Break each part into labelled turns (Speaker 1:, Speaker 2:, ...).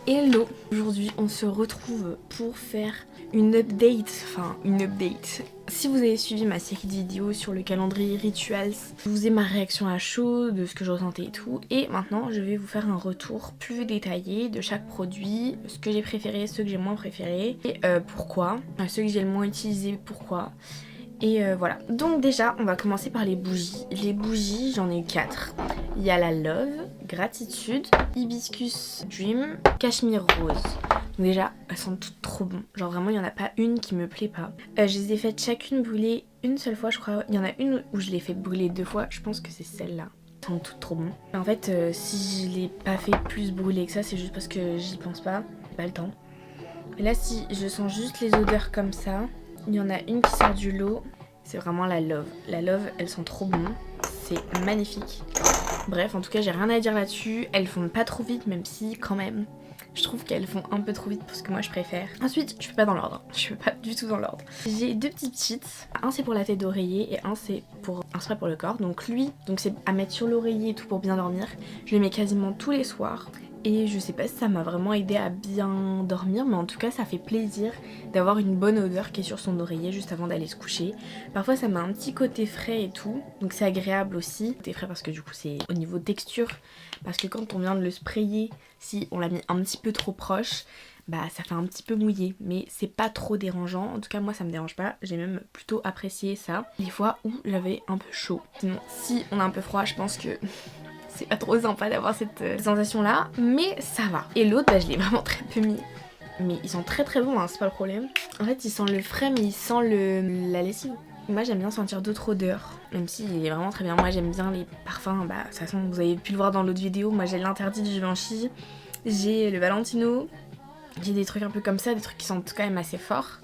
Speaker 1: Hello! Aujourd'hui on se retrouve pour faire une update, Si vous avez suivi ma série de vidéos sur le calendrier Rituals, je vous ai ma réaction à chaud, de ce que je ressentais et tout. Et maintenant je vais vous faire un retour plus détaillé de chaque produit, ce que j'ai préféré, ceux que j'ai moins préférés, et pourquoi, ceux que j'ai le moins utilisé, pourquoi. Et voilà. Donc déjà, on va commencer par les bougies. Les bougies, j'en ai eu 4. Il y a la Love, Gratitude, Hibiscus Dream, Cachemire Rose. Donc déjà, elles sont toutes trop bonnes. Genre vraiment, il n'y en a pas une qui me plaît pas. Je les ai faites chacune brûler une seule fois, je crois. Il y en a une où je l'ai fait brûler 2 fois. Je pense que c'est celle-là. Elles sont toutes trop bonnes. En fait, si je l'ai pas fait plus brûler que ça, c'est juste parce que j'y pense pas. J'ai pas le temps. Et là, si je sens juste les odeurs comme ça... Il y en a une qui sort du lot, c'est vraiment la Love. La Love, elles sont trop bonnes, c'est magnifique. Bref, en tout cas, j'ai rien à dire là-dessus. Elles fondent pas trop vite, même si, quand même, je trouve qu'elles font un peu trop vite pour ce que moi je préfère. Ensuite, je fais pas dans l'ordre, je fais pas du tout dans l'ordre. J'ai 2 petits cheats, un c'est pour la tête d'oreiller et un c'est pour un spray pour le corps. Donc lui, c'est à mettre sur l'oreiller et tout pour bien dormir. Je le mets quasiment tous les soirs. Et je sais pas si ça m'a vraiment aidé à bien dormir, mais en tout cas ça fait plaisir d'avoir une bonne odeur qui est sur son oreiller juste avant d'aller se coucher. Parfois ça met un petit côté frais et tout, donc c'est agréable aussi. Côté frais parce que du coup c'est au niveau texture, parce que quand on vient de le sprayer, si on l'a mis un petit peu trop proche, bah ça fait un petit peu mouillé, mais c'est pas trop dérangeant. En tout cas moi ça me dérange pas, j'ai même plutôt apprécié ça. Les fois où j'avais un peu chaud. Sinon si on a un peu froid, je pense que... c'est pas trop sympa d'avoir cette sensation là, mais ça va. Et l'autre, bah, je l'ai vraiment très peu mis. Mais ils sont très très bons, hein, c'est pas le problème. En fait, il sent le frais, mais il sent la lessive. Moi, j'aime bien sentir d'autres odeurs, même s'il est vraiment très bien. Moi, j'aime bien les parfums. Bah, de toute façon, vous avez pu le voir dans l'autre vidéo. Moi, j'ai l'interdit du Givenchy, j'ai le Valentino, j'ai des trucs un peu comme ça, des trucs qui sentent quand même assez forts.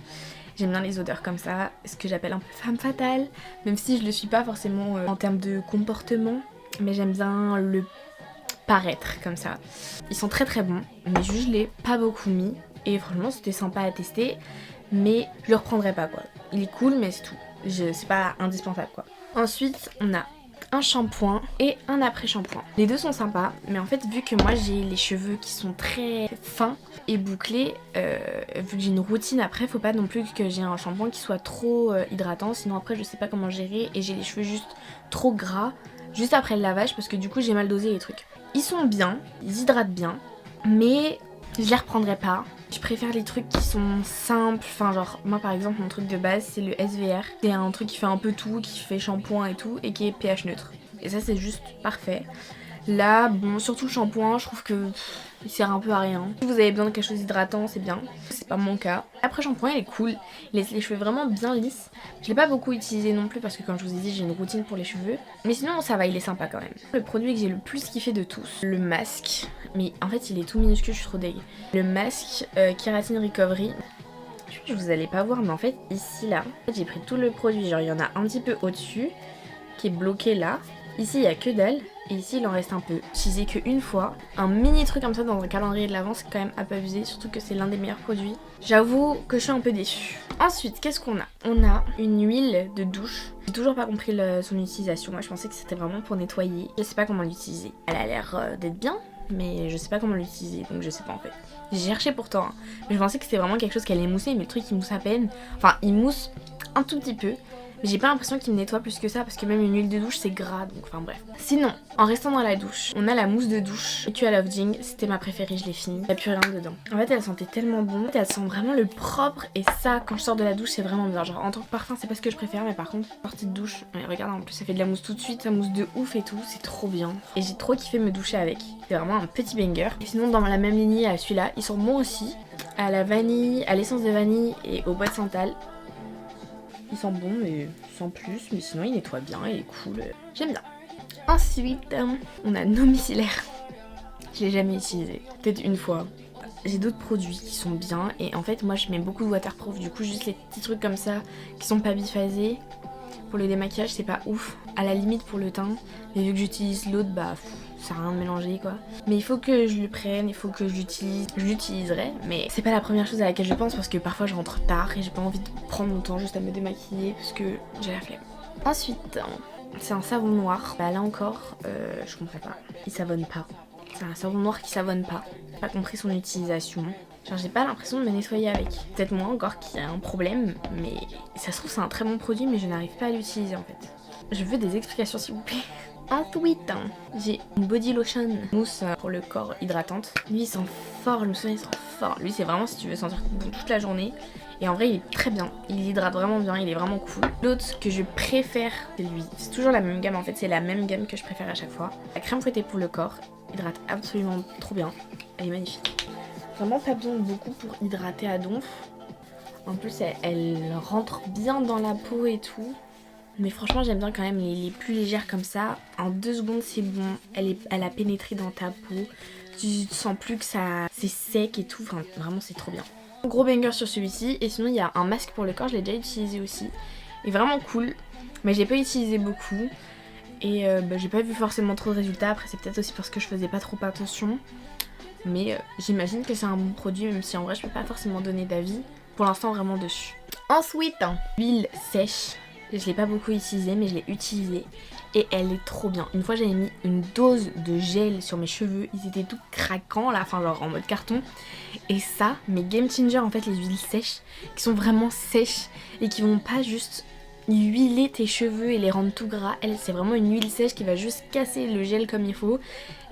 Speaker 1: J'aime bien les odeurs comme ça, ce que j'appelle un peu femme fatale, même si je le suis pas forcément en termes de comportement. Mais j'aime bien le paraître comme ça. Ils sont très très bons, mais juste je l'ai pas beaucoup mis. Et franchement c'était sympa à tester, mais je le reprendrai pas quoi. Il est cool mais c'est tout. C'est pas indispensable quoi. Ensuite on a un shampoing et un après-shampoing. Les deux sont sympas, mais en fait vu que moi j'ai les cheveux qui sont très fins et bouclés, vu que j'ai une routine après, faut pas non plus que j'ai un shampoing qui soit trop hydratant, sinon après je sais pas comment gérer et j'ai les cheveux juste trop gras juste après le lavage parce que du coup j'ai mal dosé les trucs. Ils sont bien, ils hydratent bien, mais je les reprendrai pas. Je préfère les trucs qui sont simples, enfin genre moi par exemple mon truc de base c'est le SVR. C'est un truc qui fait un peu tout, qui fait shampoing et tout et qui est pH neutre. Et ça c'est juste parfait. Là, bon, surtout le shampoing, je trouve que il sert un peu à rien. Si vous avez besoin de quelque chose d'hydratant, c'est bien. C'est pas mon cas. Après shampoing, il est cool. Il laisse les cheveux vraiment bien lisses. Je l'ai pas beaucoup utilisé non plus parce que comme je vous ai dit, j'ai une routine pour les cheveux. Mais sinon, ça va, il est sympa quand même. Le produit que j'ai le plus kiffé de tous, le masque. Mais en fait, il est tout minuscule, je suis trop deg. Le masque Keratin Recovery. Je vous allez pas voir, mais en fait, ici, là, j'ai pris tout le produit. Genre, il y en a un petit peu au-dessus qui est bloqué là. Ici, il y a que dalle. Et ici il en reste un peu. J'utilisais qu'une fois. Un mini truc comme ça dans un calendrier de l'avant, c'est quand même un peu abusé, surtout que c'est l'un des meilleurs produits. J'avoue que je suis un peu déçue. Ensuite, qu'est-ce qu'on a? On a une huile de douche. J'ai toujours pas compris son utilisation. Moi je pensais que c'était vraiment pour nettoyer. Je sais pas comment l'utiliser. Elle a l'air d'être bien, mais je sais pas comment l'utiliser, donc je sais pas en fait. J'ai cherché pourtant, hein, mais je pensais que c'était vraiment quelque chose qui allait mousser, mais le truc il mousse à peine. Enfin, il mousse un tout petit peu. Mais j'ai pas l'impression qu'il me nettoie plus que ça parce que même une huile de douche c'est gras, donc enfin bref. Sinon, en restant dans la douche, on a la mousse de douche Ritual of Jing, c'était ma préférée, je l'ai finie. Y'a plus rien dedans. En fait elle sentait tellement bon, elle sent vraiment le propre et ça quand je sors de la douche c'est vraiment bien. Genre en tant que parfum c'est pas ce que je préfère, mais par contre sortie de douche, mais regarde en plus ça fait de la mousse tout de suite, ça mousse de ouf et tout, c'est trop bien. Et j'ai trop kiffé me doucher avec, c'est vraiment un petit banger. Et sinon dans la même lignée à celui-là, ils sont bons aussi, à la vanille, à l'essence de vanille et au bois de santal. Il sent bon mais sans plus, mais sinon il nettoie bien, il est cool, j'aime bien. Ensuite, on a nos micellaires. Je l'ai jamais utilisé, peut-être une fois. J'ai d'autres produits qui sont bien et en fait moi je mets beaucoup de waterproof, du coup juste les petits trucs comme ça qui sont pas biphasés. Pour le démaquillage c'est pas ouf, à la limite pour le teint, mais vu que j'utilise l'autre bah ça sert à rien de mélanger quoi. Mais il faut que je le prenne, il faut que je l'utilise, je l'utiliserai, mais c'est pas la première chose à laquelle je pense parce que parfois je rentre tard et j'ai pas envie de prendre mon temps juste à me démaquiller parce que j'ai la flemme. Ensuite, c'est un savon noir, bah là encore je comprends pas, il savonne pas. C'est un savon noir qui savonne pas. J'ai pas compris son utilisation. Genre j'ai pas l'impression de me nettoyer avec. Peut-être moi encore qui a un problème, mais ça se trouve c'est un très bon produit mais je n'arrive pas à l'utiliser en fait. Je veux des explications s'il vous plaît. Ensuite, j'ai une body lotion mousse pour le corps hydratante. Lui il sent fort, je me souviens il sent fort. Lui c'est vraiment si tu veux sentir bon toute la journée. Et en vrai il est très bien, il hydrate vraiment bien, il est vraiment cool. L'autre que je préfère c'est lui. C'est toujours la même gamme en fait, c'est la même gamme que je préfère à chaque fois. La crème fouettée pour le corps, hydrate absolument trop bien. Elle est magnifique. Vraiment pas besoin de beaucoup pour hydrater à donf. En plus elle rentre bien dans la peau et tout. Mais franchement j'aime bien quand même les plus légères comme ça. En 2 secondes c'est bon, elle a pénétré dans ta peau. Tu sens plus que ça c'est sec et tout, enfin vraiment c'est trop bien. Gros banger sur celui-ci. Et sinon il y a un masque pour le corps, je l'ai déjà utilisé aussi. Il est vraiment cool, mais j'ai pas utilisé beaucoup. Et j'ai pas vu forcément trop de résultats. Après c'est peut-être aussi parce que je faisais pas trop attention. Mais j'imagine que c'est un bon produit, même si en vrai je peux pas forcément donner d'avis pour l'instant vraiment dessus. Ensuite, l'huile sèche. Je l'ai pas beaucoup utilisée mais je l'ai utilisée et elle est trop bien. Une fois j'avais mis une dose de gel sur mes cheveux, ils étaient tout craquants là, enfin genre en mode carton. Et ça, mes game changer en fait, les huiles sèches qui sont vraiment sèches et qui vont pas juste huiler tes cheveux et les rendre tout gras. Elle c'est vraiment une huile sèche qui va juste casser le gel comme il faut.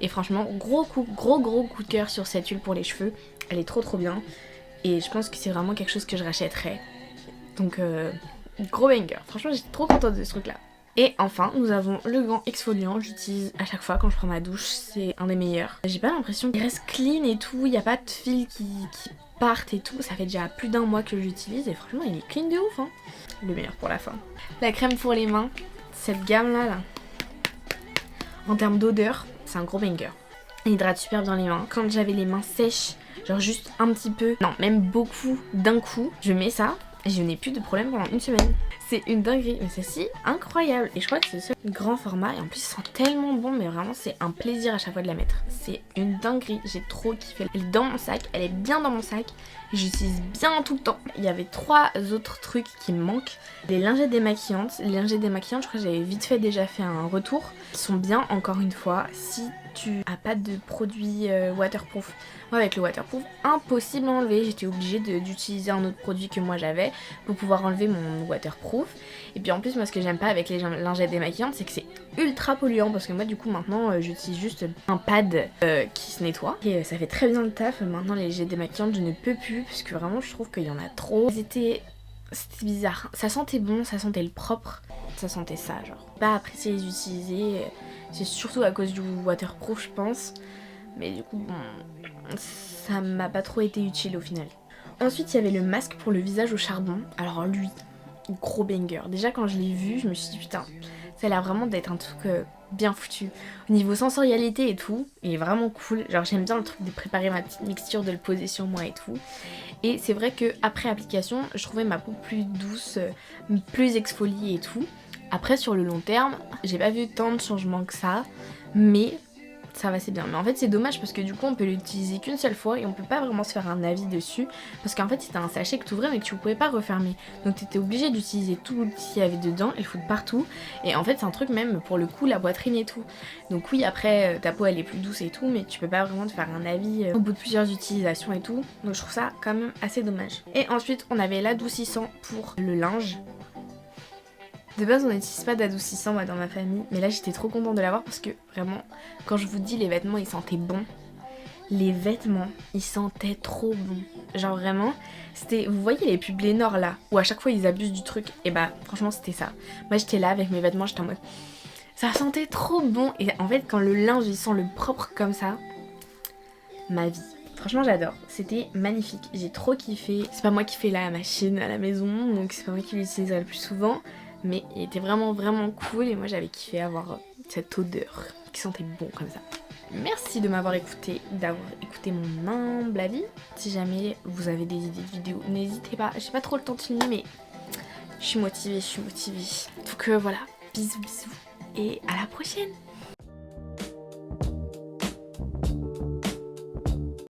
Speaker 1: Et franchement gros coup de cœur sur cette huile pour les cheveux. Elle est trop bien et je pense que c'est vraiment quelque chose que je rachèterais. Donc gros banger, franchement j'étais trop contente de ce truc là. Et enfin nous avons le gant exfoliant, j'utilise à chaque fois quand je prends ma douche, c'est un des meilleurs. J'ai pas l'impression qu'il reste clean et tout, il n'y a pas de fils qui partent et tout, ça fait déjà plus d'1 mois que je l'utilise et franchement il est clean de ouf hein. Le meilleur pour la fin. La crème pour les mains, cette gamme là, en termes d'odeur, c'est un gros banger. Elle hydrate super bien les mains. Quand j'avais les mains sèches, genre juste un petit peu, non même beaucoup d'un coup, je mets ça. Et je n'ai plus de problème pendant 1 semaine. C'est une dinguerie, mais celle-ci incroyable. Et je crois que c'est le seul grand format. Et en plus, il sent tellement bon, mais vraiment, c'est un plaisir à chaque fois de la mettre. C'est une dinguerie, j'ai trop kiffé. Elle est dans mon sac, elle est bien dans mon sac. J'utilise bien tout le temps. Il y avait 3 autres trucs qui me manquent. Les lingettes démaquillantes. Les lingettes démaquillantes, je crois que j'avais vite fait déjà fait un retour. Ils sont bien, encore une fois, si tu as pas de produit waterproof. Moi avec le waterproof, impossible à enlever. J'étais obligée d'utiliser un autre produit que moi j'avais pour pouvoir enlever mon waterproof. Et puis en plus moi ce que j'aime pas avec les lingettes démaquillantes c'est que c'est ultra polluant. Parce que moi du coup maintenant j'utilise juste un pad qui se nettoie. Et ça fait très bien le taf. Maintenant les lingettes démaquillantes je ne peux plus. Parce que vraiment je trouve qu'il y en a trop. C'était bizarre. Ça sentait bon, ça sentait le propre. Ça sentait ça genre. Pas apprécié les utiliser. C'est surtout à cause du waterproof je pense. Mais du coup bon, ça m'a pas trop été utile au final. Ensuite il y avait le masque pour le visage au charbon. Alors lui, gros banger. Déjà quand je l'ai vu je me suis dit putain, ça a l'air vraiment d'être un truc bien foutu. Au niveau sensorialité et tout, il est vraiment cool. Genre j'aime bien le truc de préparer ma petite mixture, de le poser sur moi et tout. Et c'est vrai que après application je trouvais ma peau plus douce, plus exfoliée et tout. Après sur le long terme, j'ai pas vu tant de changements que ça, mais ça va c'est bien. Mais en fait c'est dommage parce que du coup on peut l'utiliser qu'une seule fois et on peut pas vraiment se faire un avis dessus. Parce qu'en fait c'était un sachet que tu ouvrais mais que tu pouvais pas refermer. Donc tu étais obligé d'utiliser tout ce qu'il y avait dedans et le foutre partout. Et en fait c'est un truc même pour le coup la poitrine et tout. Donc oui après ta peau elle est plus douce et tout, mais tu peux pas vraiment te faire un avis au bout de plusieurs utilisations et tout. Donc je trouve ça quand même assez dommage. Et ensuite on avait l'adoucissant pour le linge. De base on n'utilise pas d'adoucissant moi dans ma famille, mais là j'étais trop contente de l'avoir parce que vraiment quand je vous dis les vêtements ils sentaient bon. Les vêtements ils sentaient trop bon. Genre vraiment c'était, vous voyez les pubs Lénore là où à chaque fois ils abusent du truc, et bah franchement c'était ça. Moi j'étais là avec mes vêtements, j'étais en mode ça sentait trop bon. Et en fait quand le linge il sent le propre comme ça, ma vie. Franchement j'adore, c'était magnifique, j'ai trop kiffé. C'est pas moi qui fais la machine à la maison, donc c'est pas moi qui l'utiliserai le plus souvent. Mais il était vraiment cool et moi j'avais kiffé avoir cette odeur qui sentait bon comme ça. Merci de m'avoir écouté, d'avoir écouté mon humble avis. Si jamais vous avez des idées de vidéos, n'hésitez pas. J'ai pas trop le temps de filmer mais je suis motivée. Donc voilà, bisous et à la prochaine.